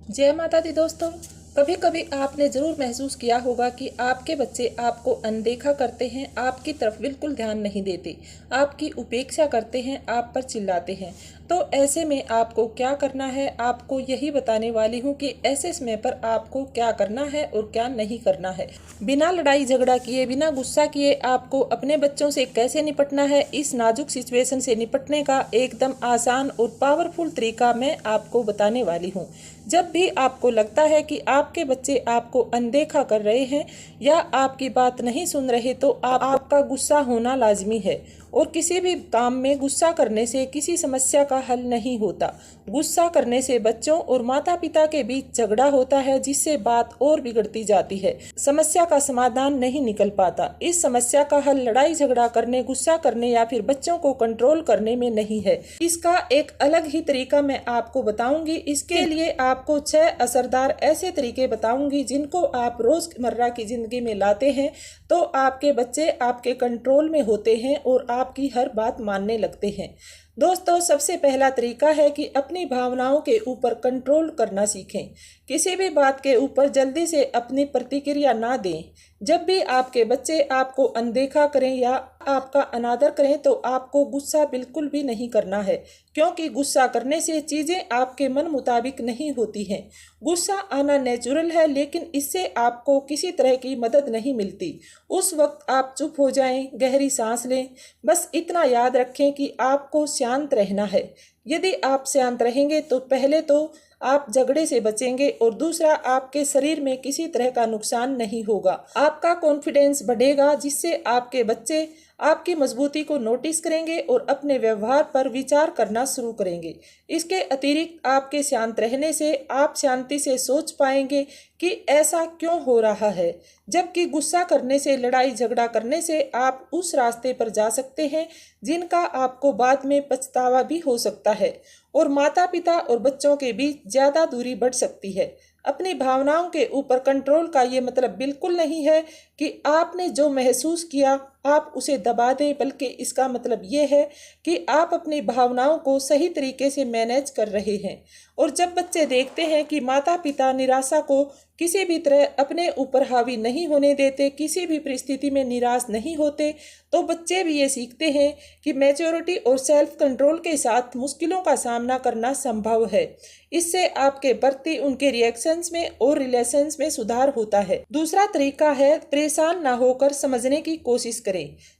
जय माता दी दोस्तों। कभी कभी आपने ज़रूर महसूस किया होगा कि आपके बच्चे आपको अनदेखा करते हैं, आपकी तरफ बिल्कुल ध्यान नहीं देते, आपकी उपेक्षा करते हैं, आप पर चिल्लाते हैं। तो ऐसे में आपको क्या करना है, आपको यही बताने वाली हूँ कि ऐसे समय पर आपको क्या करना है और क्या नहीं करना है। बिना लड़ाई झगड़ा किए, बिना गुस्सा किए आपको अपने बच्चों से कैसे निपटना है, इस नाजुक सिचुएशन से निपटने का एकदम आसान और पावरफुल तरीका मैं आपको बताने वाली हूँ। जब भी आपको लगता है कि आपके बच्चे आपको अनदेखा कर रहे हैं या आपकी बात नहीं सुन रहे, तो आपका गुस्सा होना लाजमी है। और किसी भी काम में गुस्सा करने से किसी समस्या का हल नहीं होता। गुस्सा करने से बच्चों और माता पिता के बीच झगड़ा होता है, जिससे बात और बिगड़ती जाती है, समस्या का समाधान नहीं निकल पाता। इस समस्या का हल लड़ाई झगड़ा करने, गुस्सा करने या फिर बच्चों को कंट्रोल करने में नहीं है। इसका एक अलग ही तरीका मैं आपको बताऊंगी। इसके लिए आपको 6 असरदार ऐसे तरीके बताऊंगी जिनको आप रोजमर्रा की जिंदगी में लाते हैं तो आपके बच्चे आपके कंट्रोल में होते हैं और आपकी हर बात मानने लगते हैं। दोस्तों, सबसे पहला तरीका है कि अपनी भावनाओं के ऊपर कंट्रोल करना सीखें। किसी भी बात के ऊपर जल्दी से अपनी प्रतिक्रिया ना दें। जब भी आपके बच्चे आपको अनदेखा करें या आपका अनादर करें तो आपको गुस्सा बिल्कुल भी नहीं करना है, क्योंकि गुस्सा करने से चीज़ें आपके मन मुताबिक नहीं होती हैं। गुस्सा आना नेचुरल है, लेकिन इससे आपको किसी तरह की मदद नहीं मिलती। उस वक्त आप चुप हो जाएं, गहरी सांस लें। बस इतना याद रखें कि आपको शांत रहना है। यदि आप शांत रहेंगे तो पहले तो आप झगड़े से बचेंगे और दूसरा, आपके शरीर में किसी तरह का नुकसान नहीं होगा। आपका कॉन्फिडेंस बढ़ेगा, जिससे आपके बच्चे आपकी मजबूती को नोटिस करेंगे और अपने व्यवहार पर विचार करना शुरू करेंगे। इसके अतिरिक्त आपके शांत रहने से आप शांति से सोच पाएंगे कि ऐसा क्यों हो रहा है, जबकि गुस्सा करने से, लड़ाई झगड़ा करने से आप उस रास्ते पर जा सकते हैं जिनका आपको बाद में पछतावा भी हो सकता है और माता पिता और बच्चों के बीच ज्यादा दूरी बढ़ सकती है। अपनी भावनाओं के ऊपर कंट्रोल का ये मतलब बिल्कुल नहीं है कि आपने जो महसूस किया आप उसे दबा दें, बल्कि इसका मतलब ये है कि आप अपनी भावनाओं को सही तरीके से मैनेज कर रहे हैं। और जब बच्चे देखते हैं कि माता पिता निराशा को किसी भी तरह अपने ऊपर हावी नहीं होने देते, किसी भी परिस्थिति में निराश नहीं होते, तो बच्चे भी ये सीखते हैं कि मैच्योरिटी और सेल्फ कंट्रोल के साथ मुश्किलों का सामना करना संभव है। इससे आपके प्रति उनके रिएक्शंस में और रिलेशंस में सुधार होता है। दूसरा तरीका है, परेशान ना होकर समझने की कोशिश करें।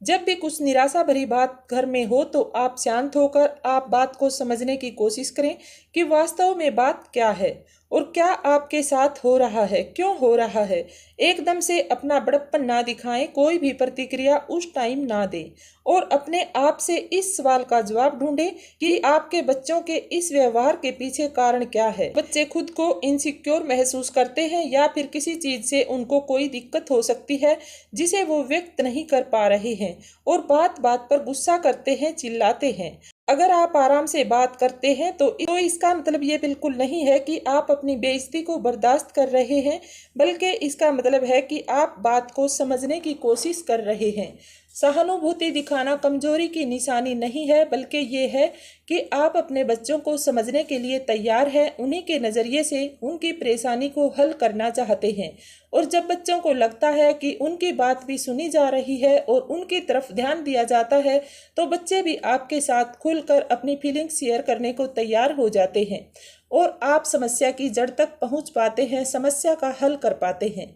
जब भी कुछ निराशा भरी बात घर में हो तो आप शांत होकर आप बात को समझने की कोशिश करें कि वास्तव में बात क्या है और क्या आपके साथ हो रहा है, क्यों हो रहा है। एकदम से अपना बड़प्पन ना दिखाएं, कोई भी प्रतिक्रिया उस टाइम ना दें और अपने आप से इस सवाल का जवाब ढूंढें कि आपके बच्चों के इस व्यवहार के पीछे कारण क्या है। बच्चे खुद को इनसिक्योर महसूस करते हैं या फिर किसी चीज से उनको कोई दिक्कत हो सकती है जिसे वो व्यक्त नहीं कर पा रहे हैं और बात बात पर गुस्सा करते हैं, चिल्लाते हैं। अगर आप आराम से बात करते हैं तो इसका मतलब ये बिल्कुल नहीं है कि आप अपनी बेइज्जती को बर्दाश्त कर रहे हैं, बल्कि इसका मतलब है कि आप बात को समझने की कोशिश कर रहे हैं। सहानुभूति दिखाना कमजोरी की निशानी नहीं है, बल्कि ये है कि आप अपने बच्चों को समझने के लिए तैयार हैं, उन्हीं के नज़रिए से उनकी परेशानी को हल करना चाहते हैं। और जब बच्चों को लगता है कि उनकी बात भी सुनी जा रही है और उनकी तरफ ध्यान दिया जाता है, तो बच्चे भी आपके साथ खुलकर अपनी फीलिंग्स शेयर करने को तैयार हो जाते हैं और आप समस्या की जड़ तक पहुंच पाते हैं, समस्या का हल कर पाते हैं।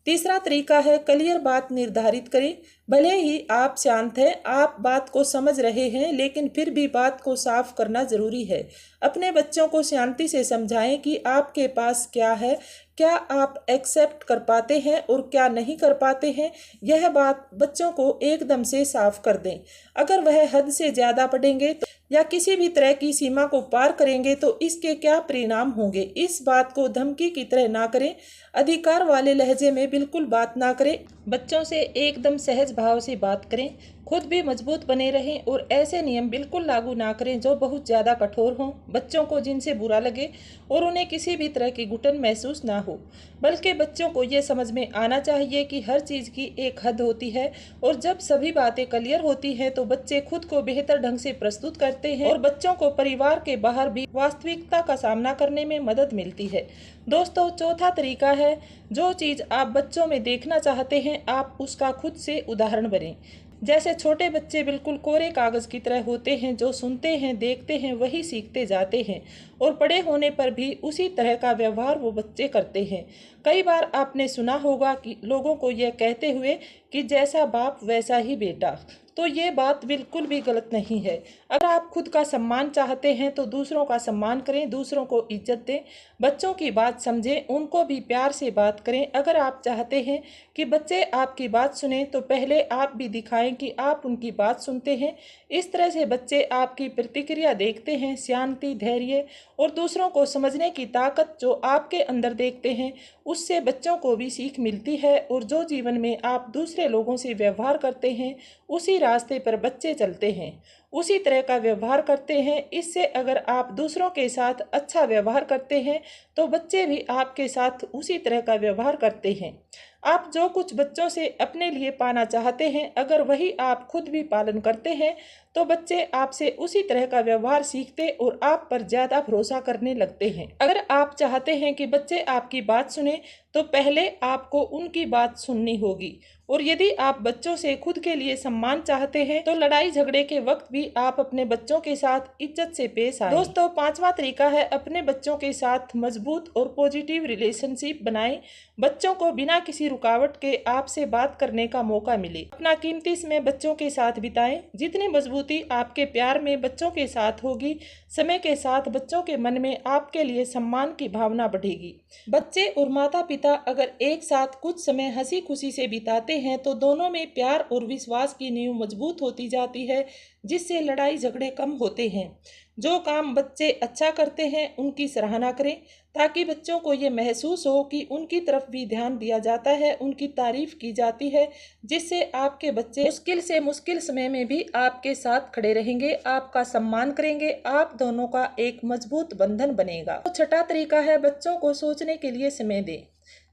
तीसरा तरीका है, क्लियर बात निर्धारित करें। भले ही आप शांत हैं, आप बात को समझ रहे हैं, लेकिन फिर भी बात को साफ करना जरूरी है। अपने बच्चों को शांति से समझाएं कि आपके पास क्या है, क्या आप एक्सेप्ट कर पाते हैं और क्या नहीं कर पाते हैं। यह बात बच्चों को एकदम से साफ कर दें। अगर वह हद से ज्यादा पढ़ेंगे या किसी भी तरह की सीमा को पार करेंगे तो इसके क्या परिणाम होंगे। इस बात को धमकी की तरह ना करें, अधिकार वाले लहजे में बिल्कुल बात ना करें, बच्चों से एकदम सहज भाव से बात करें। खुद भी मजबूत बने रहें और ऐसे नियम बिल्कुल लागू ना करें जो बहुत ज़्यादा कठोर हों, बच्चों को जिनसे बुरा लगे और उन्हें किसी भी तरह की घुटन महसूस ना हो। बल्कि बच्चों को ये समझ में आना चाहिए कि हर चीज़ की एक हद होती है और जब सभी बातें क्लियर होती हैं तो बच्चे खुद को बेहतर ढंग से प्रस्तुत करते हैं और बच्चों को परिवार के बाहर भी वास्तविकता का सामना करने में मदद मिलती है। दोस्तों, चौथा तरीका है, जो चीज़ आप बच्चों में देखना चाहते हैं आप उसका खुद से उदाहरण बनें। जैसे छोटे बच्चे बिल्कुल कोरे कागज़ की तरह होते हैं, जो सुनते हैं, देखते हैं, वही सीखते जाते हैं और बड़े होने पर भी उसी तरह का व्यवहार वो बच्चे करते हैं। कई बार आपने सुना होगा कि लोगों को यह कहते हुए कि जैसा बाप वैसा ही बेटा, तो ये बात बिल्कुल भी गलत नहीं है। अगर आप खुद का सम्मान चाहते हैं तो दूसरों का सम्मान करें, दूसरों को इज्जत दें, बच्चों की बात समझें, उनको भी प्यार से बात करें। अगर आप चाहते हैं कि बच्चे आपकी बात सुने तो पहले आप भी दिखाएं कि आप उनकी बात सुनते हैं। इस तरह से बच्चे आपकी प्रतिक्रिया देखते हैं। शांति, धैर्य और दूसरों को समझने की ताकत जो आपके अंदर देखते हैं, उससे बच्चों को भी सीख मिलती है और जो जीवन में आप दूसरे लोगों से व्यवहार करते हैं उसी रास्ते पर बच्चे चलते हैं, उसी तरह का व्यवहार करते हैं। इससे अगर आप दूसरों के साथ अच्छा व्यवहार करते हैं तो बच्चे भी आपके साथ उसी तरह का व्यवहार करते हैं। आप जो कुछ बच्चों से अपने लिए पाना चाहते हैं, अगर वही आप खुद भी पालन करते हैं तो बच्चे आपसे उसी तरह का व्यवहार सीखते और आप पर ज़्यादा भरोसा करने लगते हैं। अगर आप चाहते हैं कि बच्चे आपकी बात सुने तो पहले आपको उनकी बात सुननी होगी। और यदि आप बच्चों से खुद के लिए सम्मान चाहते हैं तो लड़ाई झगड़े के वक्त भी आप अपने बच्चों के साथ इज्जत से पेश आएं। दोस्तों, पांचवा तरीका है, अपने बच्चों के साथ मजबूत और पॉजिटिव रिलेशनशिप बनाएं। बच्चों को बिना किसी रुकावट के आपसे बात करने का मौका मिले। अपना कीमती समय बच्चों के साथ बिताएं। जितनी मजबूती आपके प्यार में बच्चों के साथ होगी, समय के साथ बच्चों के मन में आपके लिए सम्मान की भावना बढ़ेगी। बच्चे और माता पिता अगर एक साथ कुछ समय हंसी खुशी से बिताते हैं तो दोनों में प्यार और विश्वास की नींव मजबूत होती जाती है, जिससे लड़ाई झगड़े कम होते हैं। जो काम बच्चे अच्छा करते हैं उनकी सराहना करें, ताकि बच्चों को ये महसूस हो कि उनकी तरफ भी ध्यान दिया जाता है, उनकी तारीफ की जाती है, जिससे आपके बच्चे मुश्किल से मुश्किल समय में भी आपके साथ खड़े रहेंगे, आपका सम्मान करेंगे। आप दोनों का एक मजबूत बंधन बनेगा। तो छठा तरीका है, बच्चों को सोचने के लिए समय दें।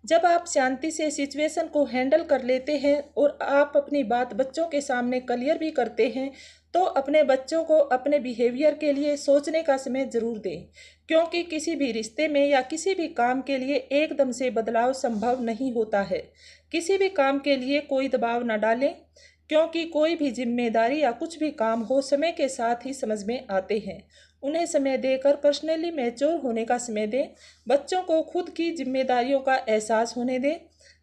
जब आप शांति से सिचुएशन को हैंडल कर लेते हैं और आप अपनी बात बच्चों के सामने क्लियर भी करते हैं तो अपने बच्चों को अपने बिहेवियर के लिए सोचने का समय जरूर दें, क्योंकि किसी भी रिश्ते में या किसी भी काम के लिए एकदम से बदलाव संभव नहीं होता है। किसी भी काम के लिए कोई दबाव न डालें, क्योंकि कोई भी जिम्मेदारी या कुछ भी काम हो समय के साथ ही समझ में आते हैं। उन्हें समय देकर पर्सनली मैच्योर होने का समय दें। बच्चों को खुद की जिम्मेदारियों का एहसास होने दें।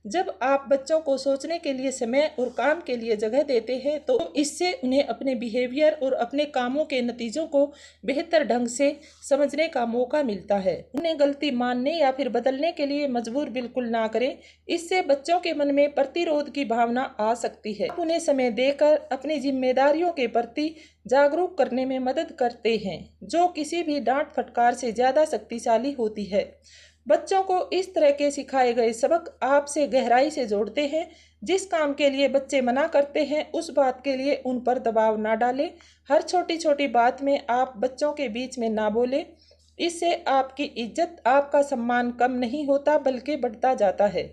जब आप बच्चों को सोचने के लिए समय और काम के लिए जगह देते हैं तो इससे उन्हें अपने बिहेवियर और अपने कामों के नतीजों को बेहतर ढंग से समझने का मौका मिलता है। उन्हें गलती मानने या फिर बदलने के लिए मजबूर बिल्कुल ना करें, इससे बच्चों के मन में प्रतिरोध की भावना आ सकती है। आप उन्हें समय देकर अपनी जिम्मेदारियों के प्रति जागरूक करने में मदद करते हैं, जो किसी भी डांट फटकार से ज़्यादा शक्तिशाली होती है। बच्चों को इस तरह के सिखाए गए सबक आपसे गहराई से जोड़ते हैं। जिस काम के लिए बच्चे मना करते हैं उस बात के लिए उन पर दबाव ना डालें। हर छोटी छोटी बात में आप बच्चों के बीच में ना बोलें। इससे आपकी इज्जत, आपका सम्मान कम नहीं होता बल्कि बढ़ता जाता है।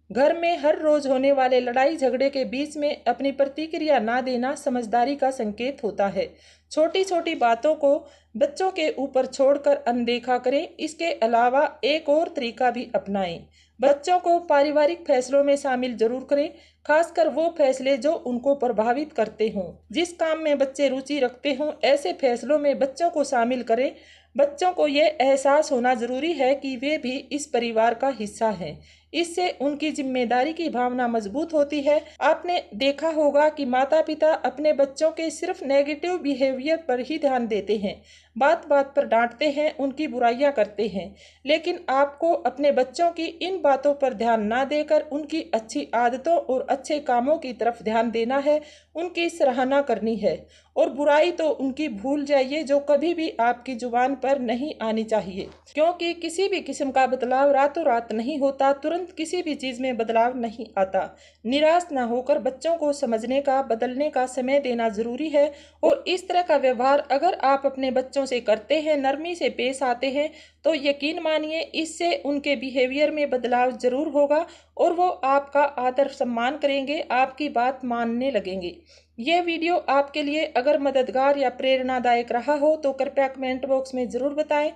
घर में हर रोज होने वाले लड़ाई झगड़े के बीच में अपनी प्रतिक्रिया ना देना समझदारी का संकेत होता है। छोटी छोटी बातों को बच्चों के ऊपर छोड़कर अनदेखा करें। इसके अलावा एक और तरीका भी अपनाएं। बच्चों को पारिवारिक फैसलों में शामिल जरूर करें, खासकर वो फैसले जो उनको प्रभावित करते हों। जिस काम में बच्चे रुचि रखते हों ऐसे फैसलों में बच्चों को शामिल करें। बच्चों को ये एहसास होना जरूरी है कि वे भी इस परिवार का हिस्सा हैं। इससे उनकी जिम्मेदारी की भावना मजबूत होती है। आपने देखा होगा कि माता पिता अपने बच्चों के सिर्फ नेगेटिव बिहेवियर पर ही ध्यान देते हैं, बात बात पर डांटते हैं, उनकी बुराइयां करते हैं। लेकिन आपको अपने बच्चों की इन बातों पर ध्यान ना देकर उनकी अच्छी आदतों और अच्छे कामों की तरफ ध्यान देना है, उनकी सराहना करनी है। और बुराई तो उनकी भूल जाइए, जो कभी भी आपकी जुबान पर नहीं आनी चाहिए, क्योंकि किसी भी किस्म का बदलाव रातों रात नहीं होता। तुरंत तुरंत किसी भी चीज़ में बदलाव नहीं आता। निराश न होकर बच्चों को समझने का, बदलने का समय देना ज़रूरी है। और इस तरह का व्यवहार अगर आप अपने बच्चों से करते हैं, नरमी से पेश आते हैं, तो यकीन मानिए इससे उनके बिहेवियर में बदलाव ज़रूर होगा और वो आपका आदर सम्मान करेंगे, आपकी बात मानने लगेंगे। यह वीडियो आपके लिए अगर मददगार या प्रेरणादायक रहा हो तो कृपया कमेंट बॉक्स में ज़रूर बताएं।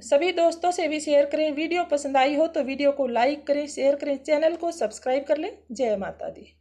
सभी दोस्तों से भी शेयर करें। वीडियो पसंद आई हो तो वीडियो को लाइक करें, शेयर करें, चैनल को सब्सक्राइब कर लें। जय माता दी।